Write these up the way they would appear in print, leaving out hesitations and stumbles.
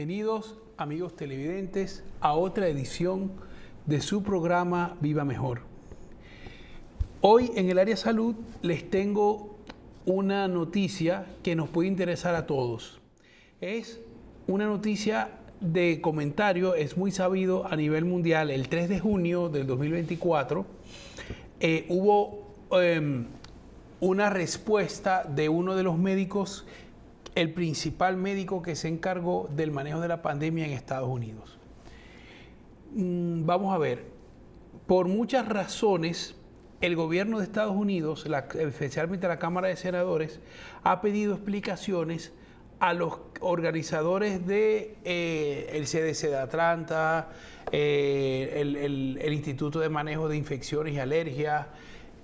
Bienvenidos, amigos televidentes, a otra edición de su programa Viva Mejor. Hoy en el área salud les tengo una noticia que nos puede interesar a todos. Es una noticia de comentario, es muy sabido a nivel mundial. El 3 de junio del 2024 hubo una respuesta de uno de los médicos, el principal médico que se encargó del manejo de la pandemia en Estados Unidos. Vamos a ver, por muchas razones, el gobierno de Estados Unidos, especialmente la Cámara de Senadores, ha pedido explicaciones a los organizadores de el CDC de Atlanta, el Instituto de Manejo de Infecciones y Alergias,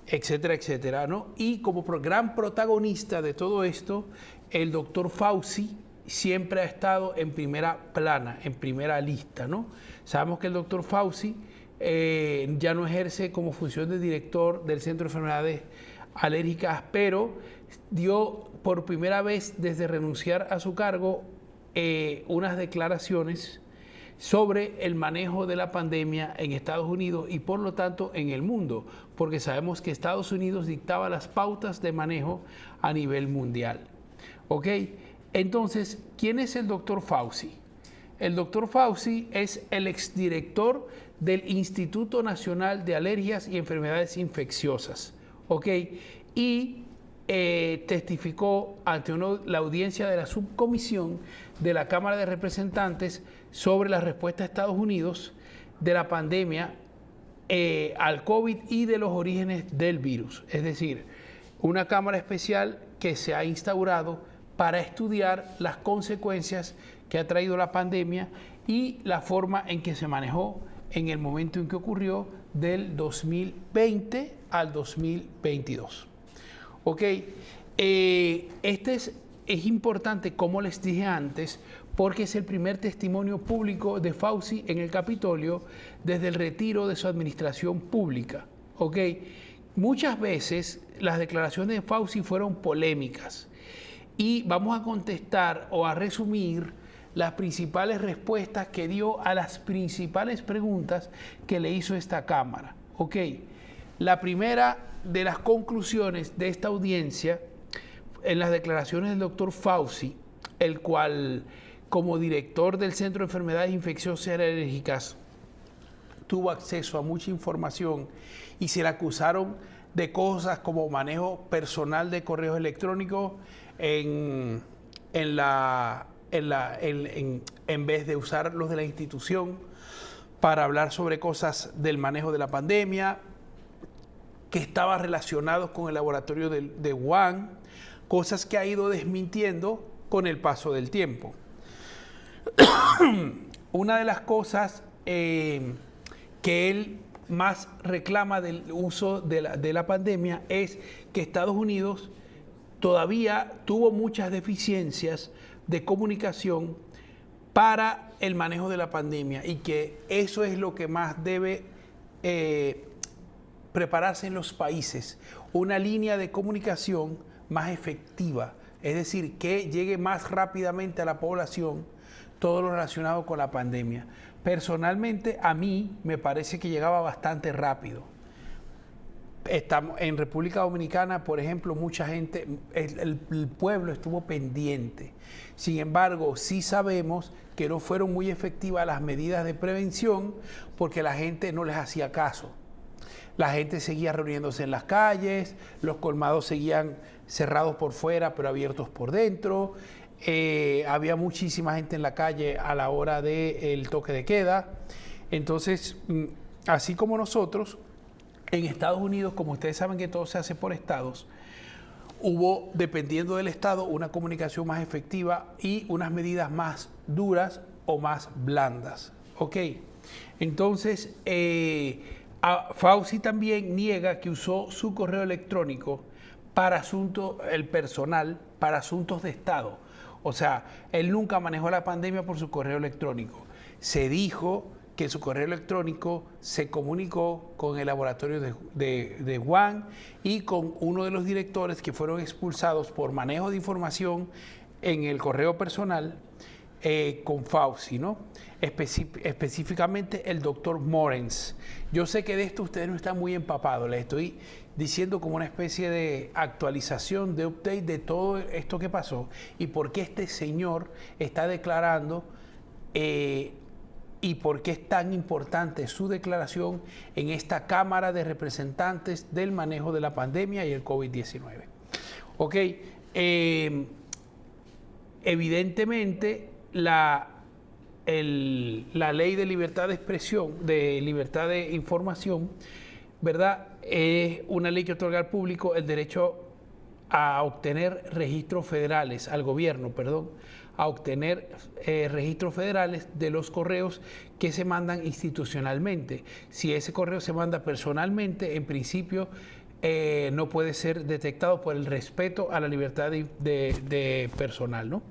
etcétera, etcétera, ¿no? Y como gran protagonista de todo esto, el doctor Fauci siempre ha estado en primera plana, en primera lista, ¿no? Sabemos que el doctor Fauci ya no ejerce como función de director del Centro de Enfermedades Alérgicas, pero dio por primera vez desde renunciar a su cargo unas declaraciones sobre el manejo de la pandemia en Estados Unidos y por lo tanto en el mundo, porque sabemos que Estados Unidos dictaba las pautas de manejo a nivel mundial. ¿Ok? Entonces, ¿quién es el doctor Fauci? El doctor Fauci es el exdirector del Instituto Nacional de Alergias y Enfermedades Infecciosas. ¿Ok? Y testificó ante la audiencia de la subcomisión de la Cámara de Representantes sobre la respuesta de Estados Unidos de la pandemia al COVID y de los orígenes del virus. Es decir, una Cámara especial que se ha instaurado para estudiar las consecuencias que ha traído la pandemia y la forma en que se manejó en el momento en que ocurrió del 2020 al 2022. Ok, es importante, como les dije antes, porque es el primer testimonio público de Fauci en el Capitolio desde el retiro de su administración pública. Ok, muchas veces las declaraciones de Fauci fueron polémicas y vamos a contestar o a resumir las principales respuestas que dio a las principales preguntas que le hizo esta Cámara. Ok, la primera de las conclusiones de esta audiencia, en las declaraciones del doctor Fauci, el cual, como director del Centro de Enfermedades Infecciosas y Alérgicas, tuvo acceso a mucha información y se le acusaron de cosas como manejo personal de correos electrónicos en vez de usar los de la institución para hablar sobre cosas del manejo de la pandemia, que estaba relacionado con el laboratorio de Wuhan, cosas que ha ido desmintiendo con el paso del tiempo. Una de las cosas que él más reclama del uso de la pandemia es que Estados Unidos todavía tuvo muchas deficiencias de comunicación para el manejo de la pandemia y que eso es lo que más debe prepararse en los países, una línea de comunicación más efectiva, es decir, que llegue más rápidamente a la población todo lo relacionado con la pandemia. Personalmente, a mí me parece que llegaba bastante rápido. En República Dominicana, por ejemplo, mucha gente, el pueblo estuvo pendiente. Sin embargo, sí sabemos que no fueron muy efectivas las medidas de prevención porque la gente no les hacía caso. La gente seguía reuniéndose en las calles, los colmados seguían cerrados por fuera pero abiertos por dentro. Había muchísima gente en la calle a la hora del toque de queda. Entonces, así como nosotros, en Estados Unidos, como ustedes saben que todo se hace por estados, hubo, dependiendo del estado, una comunicación más efectiva y unas medidas más duras o más blandas. ¿Ok? Entonces, Fauci también niega que usó su correo electrónico para el personal, para asuntos de Estado. O sea, él nunca manejó la pandemia por su correo electrónico. Se dijo que su correo electrónico se comunicó con el laboratorio de Wuhan y con uno de los directores que fueron expulsados por manejo de información en el correo personal con Fauci, ¿no? Específicamente el doctor Morens. Yo sé que de esto ustedes no están muy empapados, les estoy diciendo como una especie de actualización, de update de todo esto que pasó y por qué este señor está declarando y por qué es tan importante su declaración en esta Cámara de Representantes del manejo de la pandemia y el COVID-19. Ok, evidentemente la ley de libertad de expresión, de libertad de información, ¿verdad? Es una ley que otorga al público el derecho a obtener registros federales, al gobierno, perdón, a obtener registros federales de los correos que se mandan institucionalmente. Si ese correo se manda personalmente, en principio no puede ser detectado por el respeto a la libertad de personal, ¿no?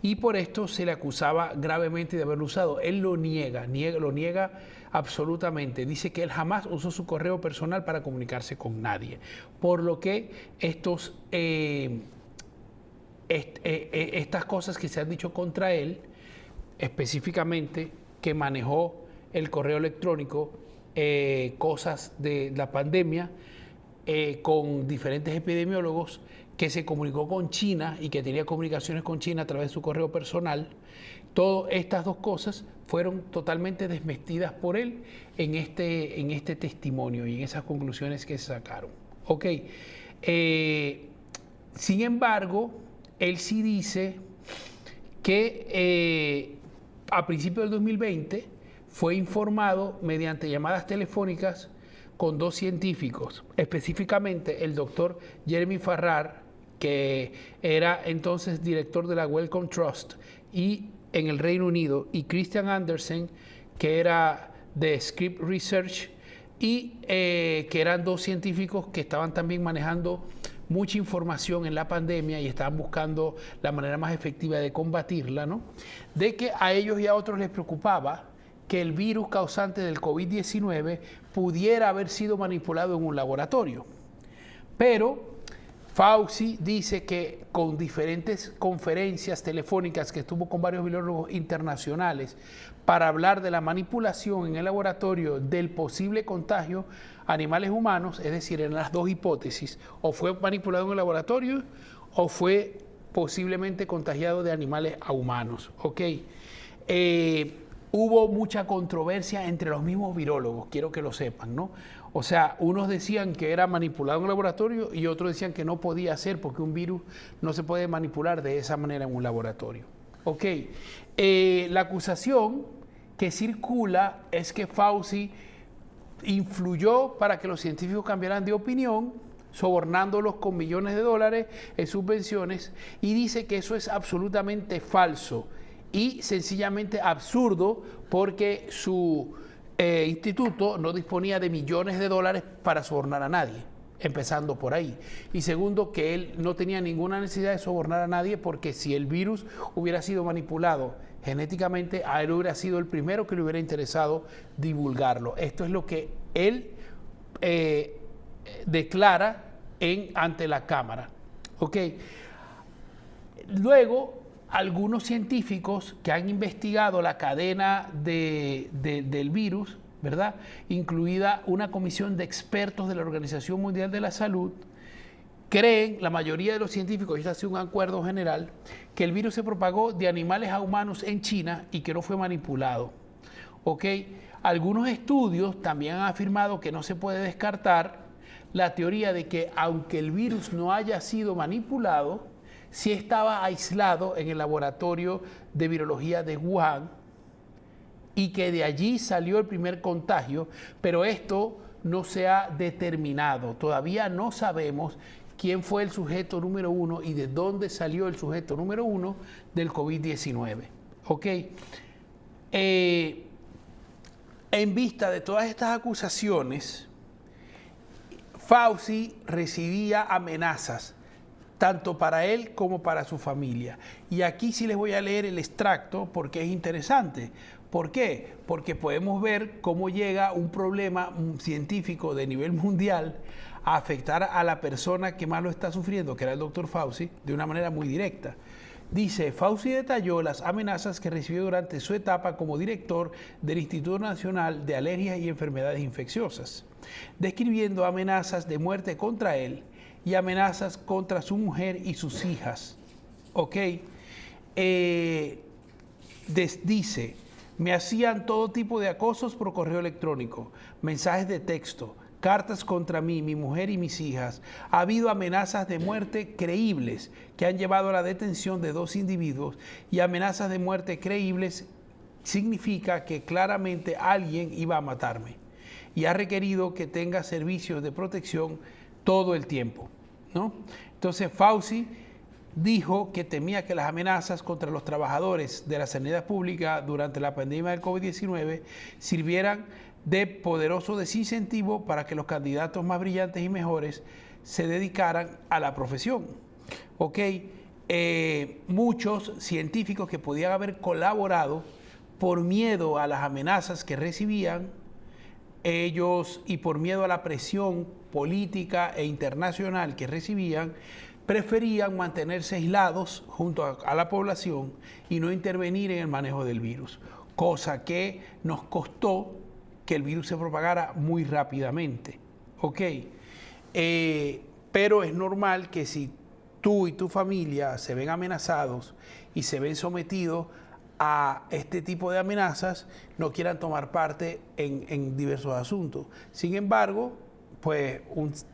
Y por esto se le acusaba gravemente de haberlo usado. Él lo niega absolutamente. Dice que él jamás usó su correo personal para comunicarse con nadie. Por lo que estas cosas que se han dicho contra él, específicamente que manejó el correo electrónico, cosas de la pandemia, con diferentes epidemiólogos, que se comunicó con China y que tenía comunicaciones con China a través de su correo personal. Todas estas dos cosas fueron totalmente desmentidas por él en este testimonio y en esas conclusiones que se sacaron. Ok. Sin embargo, él sí dice que a principios del 2020 fue informado mediante llamadas telefónicas con dos científicos, específicamente el doctor Jeremy Farrar, que era entonces director de la Wellcome Trust y en el Reino Unido, y Christian Andersen, que era de Scripps Research, y que eran dos científicos que estaban también manejando mucha información en la pandemia y estaban buscando la manera más efectiva de combatirla, ¿no? De que a ellos y a otros les preocupaba que el virus causante del COVID-19 pudiera haber sido manipulado en un laboratorio. Pero Fauci dice que con diferentes conferencias telefónicas que estuvo con varios virólogos internacionales para hablar de la manipulación en el laboratorio del posible contagio a animales humanos, es decir, en las dos hipótesis, o fue manipulado en el laboratorio o fue posiblemente contagiado de animales a humanos. ¿Okay? Hubo mucha controversia entre los mismos virólogos, quiero que lo sepan, ¿no? O sea, unos decían que era manipulado en un laboratorio y otros decían que no podía ser porque un virus no se puede manipular de esa manera en un laboratorio. Ok, la acusación que circula es que Fauci influyó para que los científicos cambiaran de opinión, sobornándolos con millones de dólares en subvenciones, y dice que eso es absolutamente falso y sencillamente absurdo porque su instituto no disponía de millones de dólares para sobornar a nadie, empezando por ahí. Y segundo, que él no tenía ninguna necesidad de sobornar a nadie porque si el virus hubiera sido manipulado genéticamente, a él hubiera sido el primero que le hubiera interesado divulgarlo. Esto es lo que él declara ante la Cámara. ¿Okay? Luego, algunos científicos que han investigado la cadena del virus, ¿verdad?, incluida una comisión de expertos de la Organización Mundial de la Salud, creen, la mayoría de los científicos, y esto ha sido un acuerdo general, que el virus se propagó de animales a humanos en China y que no fue manipulado. ¿Ok? Algunos estudios también han afirmado que no se puede descartar la teoría de que aunque el virus no haya sido manipulado, sí estaba aislado en el laboratorio de virología de Wuhan y que de allí salió el primer contagio, pero esto no se ha determinado. Todavía no sabemos quién fue el sujeto número 1 y de dónde salió el sujeto número 1 del COVID-19. ¿Ok? En vista de todas estas acusaciones, Fauci recibía amenazas tanto para él como para su familia. Y aquí sí les voy a leer el extracto porque es interesante. ¿Por qué? Porque podemos ver cómo llega un problema científico de nivel mundial a afectar a la persona que más lo está sufriendo, que era el doctor Fauci, de una manera muy directa. Dice, Fauci detalló las amenazas que recibió durante su etapa como director del Instituto Nacional de Alergias y Enfermedades Infecciosas, describiendo amenazas de muerte contra él y amenazas contra su mujer y sus hijas. ¿Ok? Dice, me hacían todo tipo de acosos por correo electrónico, mensajes de texto, cartas contra mí, mi mujer y mis hijas. Ha habido amenazas de muerte creíbles que han llevado a la detención de 2 individuos, y amenazas de muerte creíbles significa que claramente alguien iba a matarme, y ha requerido que tenga servicios de protección todo el tiempo, ¿no? Entonces Fauci dijo que temía que las amenazas contra los trabajadores de la sanidad pública durante la pandemia del COVID-19 sirvieran de poderoso desincentivo para que los candidatos más brillantes y mejores se dedicaran a la profesión. ¿Ok? Muchos científicos que podían haber colaborado por miedo a las amenazas que recibían ellos y por miedo a la presión política e internacional que recibían, preferían mantenerse aislados junto a la población y no intervenir en el manejo del virus, cosa que nos costó que el virus se propagara muy rápidamente. ¿Ok? Pero es normal que si tú y tu familia se ven amenazados y se ven sometidos a este tipo de amenazas, no quieran tomar parte en diversos asuntos. Sin embargo, pues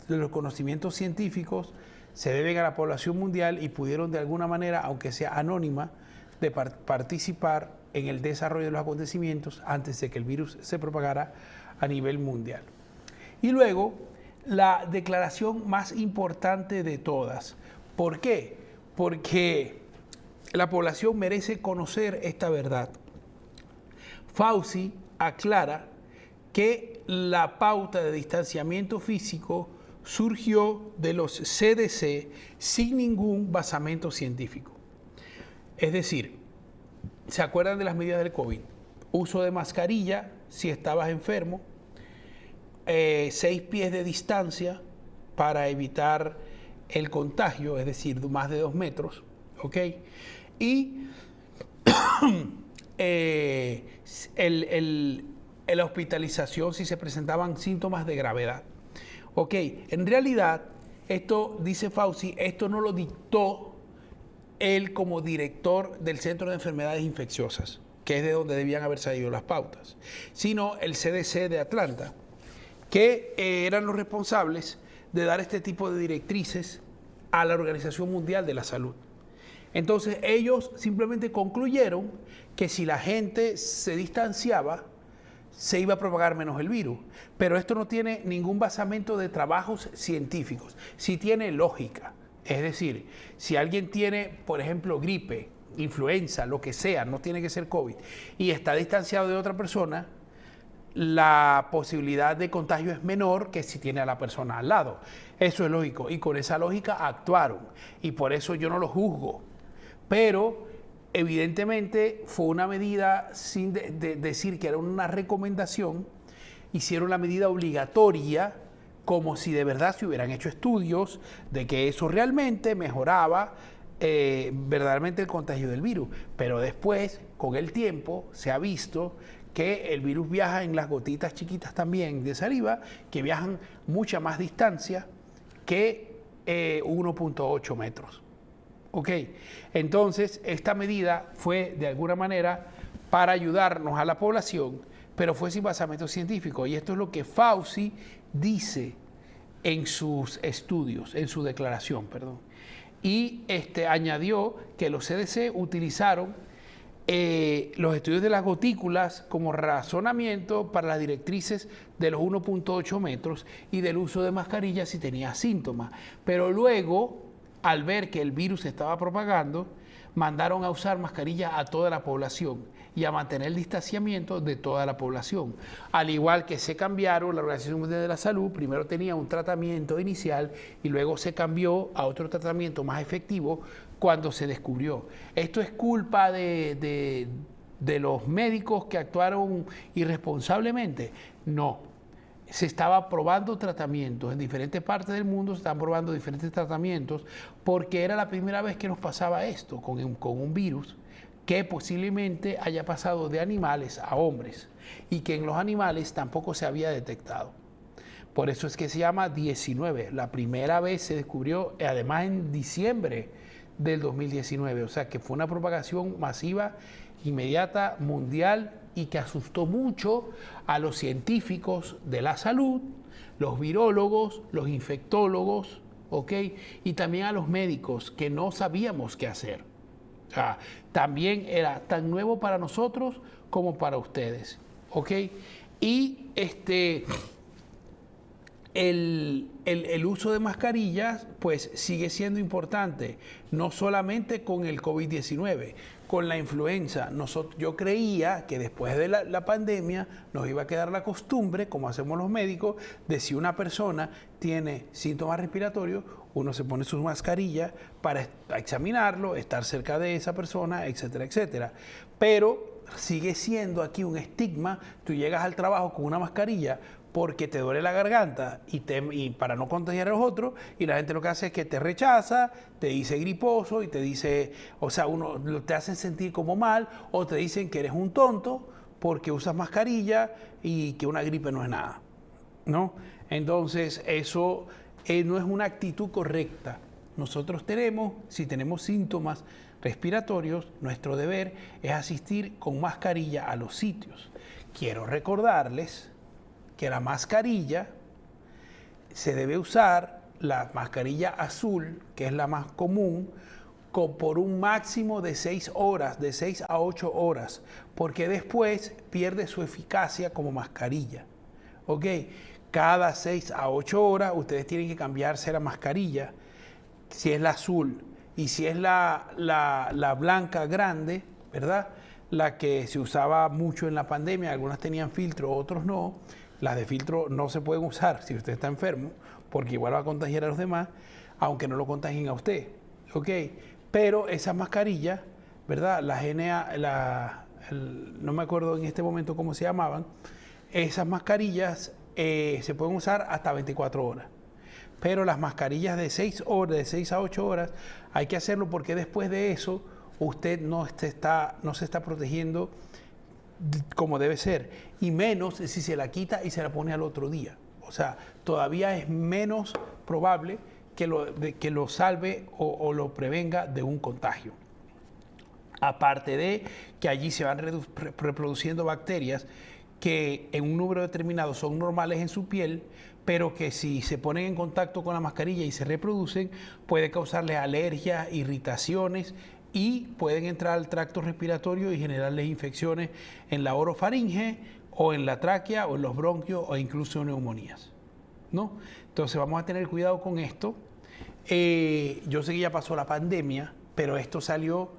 los conocimientos científicos se deben a la población mundial y pudieron de alguna manera, aunque sea anónima, de participar en el desarrollo de los acontecimientos antes de que el virus se propagara a nivel mundial. Y luego, la declaración más importante de todas. ¿Por qué? Porque la población merece conocer esta verdad. Fauci aclara que la pauta de distanciamiento físico surgió de los CDC sin ningún basamento científico. Es decir, ¿se acuerdan de las medidas del COVID? Uso de mascarilla si estabas enfermo, 6 pies de distancia para evitar el contagio, es decir, más de 2 metros, ¿ok? Y la hospitalización si se presentaban síntomas de gravedad. Ok, en realidad, esto, dice Fauci, esto no lo dictó él como director del Centro de Enfermedades Infecciosas, que es de donde debían haber salido las pautas, sino el CDC de Atlanta, que eran los responsables de dar este tipo de directrices a la Organización Mundial de la Salud. Entonces ellos simplemente concluyeron que si la gente se distanciaba, se iba a propagar menos el virus. Pero esto no tiene ningún basamento de trabajos científicos. Sí tiene lógica. Es decir, si alguien tiene, por ejemplo, gripe, influenza, lo que sea, no tiene que ser COVID, y está distanciado de otra persona, la posibilidad de contagio es menor que si tiene a la persona al lado. Eso es lógico. Y con esa lógica actuaron. Y por eso yo no lo juzgo. Pero evidentemente fue una medida, sin decir que era una recomendación, hicieron la medida obligatoria como si de verdad se hubieran hecho estudios de que eso realmente mejoraba verdaderamente el contagio del virus. Pero después, con el tiempo, se ha visto que el virus viaja en las gotitas chiquitas también de saliva, que viajan mucha más distancia que 1.8 metros. Ok, entonces esta medida fue de alguna manera para ayudarnos a la población, pero fue sin basamento científico. Y esto es lo que Fauci dice en sus estudios, en su declaración, perdón. Y añadió que los CDC utilizaron los estudios de las gotículas como razonamiento para las directrices de los 1.8 metros y del uso de mascarillas si tenía síntomas. Pero luego, al ver que el virus se estaba propagando, mandaron a usar mascarillas a toda la población y a mantener el distanciamiento de toda la población. Al igual que se cambiaron, la Organización Mundial de la Salud primero tenía un tratamiento inicial y luego se cambió a otro tratamiento más efectivo cuando se descubrió. ¿Esto es culpa de los médicos que actuaron irresponsablemente? No. se estaba probando tratamientos en diferentes partes del mundo, se estaban probando diferentes tratamientos porque era la primera vez que nos pasaba esto con un virus que posiblemente haya pasado de animales a hombres y que en los animales tampoco se había detectado. Por eso es que se llama 19. La primera vez se descubrió, además en diciembre del 2019, o sea que fue una propagación masiva, inmediata, mundial, y que asustó mucho a los científicos de la salud, los virólogos, los infectólogos, ¿ok? Y también a los médicos que no sabíamos qué hacer. O sea, también era tan nuevo para nosotros como para ustedes, ¿ok? Y el uso de mascarillas pues sigue siendo importante, no solamente con el COVID-19, con la influenza. Yo creía que después de la pandemia nos iba a quedar la costumbre, como hacemos los médicos, de si una persona tiene síntomas respiratorios, uno se pone su mascarilla para examinarlo, estar cerca de esa persona, etcétera, etcétera. Pero sigue siendo aquí un estigma. Tú llegas al trabajo con una mascarilla porque te duele la garganta y para no contagiar a los otros, y la gente lo que hace es que te rechaza, te dice griposo y te dice, o sea, te hacen sentir como mal, o te dicen que eres un tonto porque usas mascarilla y que una gripe no es nada, ¿no? Entonces eso no es una actitud correcta. Nosotros si tenemos síntomas respiratorios, nuestro deber es asistir con mascarilla a los sitios. Quiero recordarles que la mascarilla se debe usar, la mascarilla azul, que es la más común, por un máximo de 6 horas, de 6 a 8 horas, porque después pierde su eficacia como mascarilla. ¿Ok? Cada 6 a 8 horas ustedes tienen que cambiarse la mascarilla, si es la azul, y si es la blanca grande, ¿verdad? La que se usaba mucho en la pandemia, algunas tenían filtro, otros no. Las de filtro no se pueden usar si usted está enfermo, porque igual va a contagiar a los demás, aunque no lo contagien a usted, ¿ok? Pero esas mascarillas, ¿verdad? No me acuerdo en este momento cómo se llamaban, esas mascarillas se pueden usar hasta 24 horas. Pero las mascarillas de 6 horas, de 6 a 8 horas, hay que hacerlo porque después de eso usted no se está protegiendo como debe ser, y menos si se la quita y se la pone al otro día. O sea, todavía es menos probable que lo salve o lo prevenga de un contagio. Aparte de que allí se van reproduciendo bacterias que en un número determinado son normales en su piel, pero que si se ponen en contacto con la mascarilla y se reproducen, puede causarles alergias, irritaciones, y pueden entrar al tracto respiratorio y generarles infecciones en la orofaringe o en la tráquea o en los bronquios o incluso neumonías, ¿no? Entonces vamos a tener cuidado con esto. Yo sé que ya pasó la pandemia, pero esto salió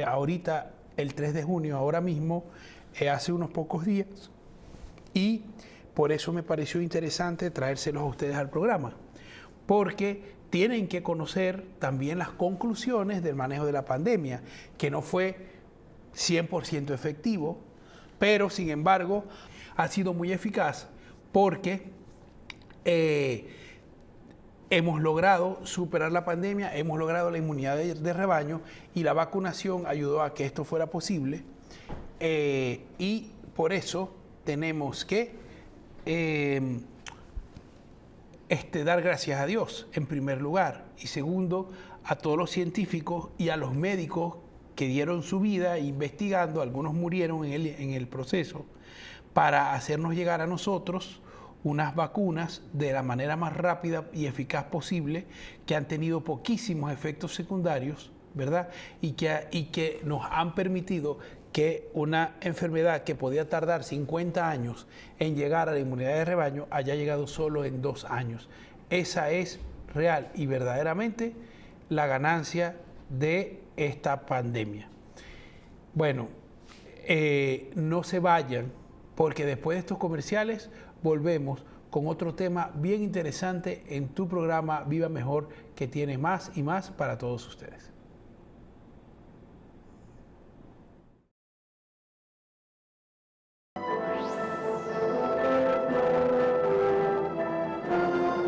ahorita el 3 de junio, ahora mismo, hace unos pocos días, y por eso me pareció interesante traérselos a ustedes al programa, porque tienen que conocer también las conclusiones del manejo de la pandemia, que no fue 100% efectivo, pero sin embargo ha sido muy eficaz porque hemos logrado superar la pandemia, hemos logrado la inmunidad de rebaño y la vacunación ayudó a que esto fuera posible, y por eso tenemos que dar gracias a Dios, en primer lugar, y segundo, a todos los científicos y a los médicos que dieron su vida investigando, algunos murieron en el proceso, para hacernos llegar a nosotros unas vacunas de la manera más rápida y eficaz posible, que han tenido poquísimos efectos secundarios, ¿verdad? Y que nos han permitido que una enfermedad que podía tardar 50 años en llegar a la inmunidad de rebaño haya llegado solo en 2 años. Esa es real y verdaderamente la ganancia de esta pandemia. Bueno, no se vayan, porque después de estos comerciales volvemos con otro tema bien interesante en tu programa Viva Mejor, que tiene más y más para todos ustedes.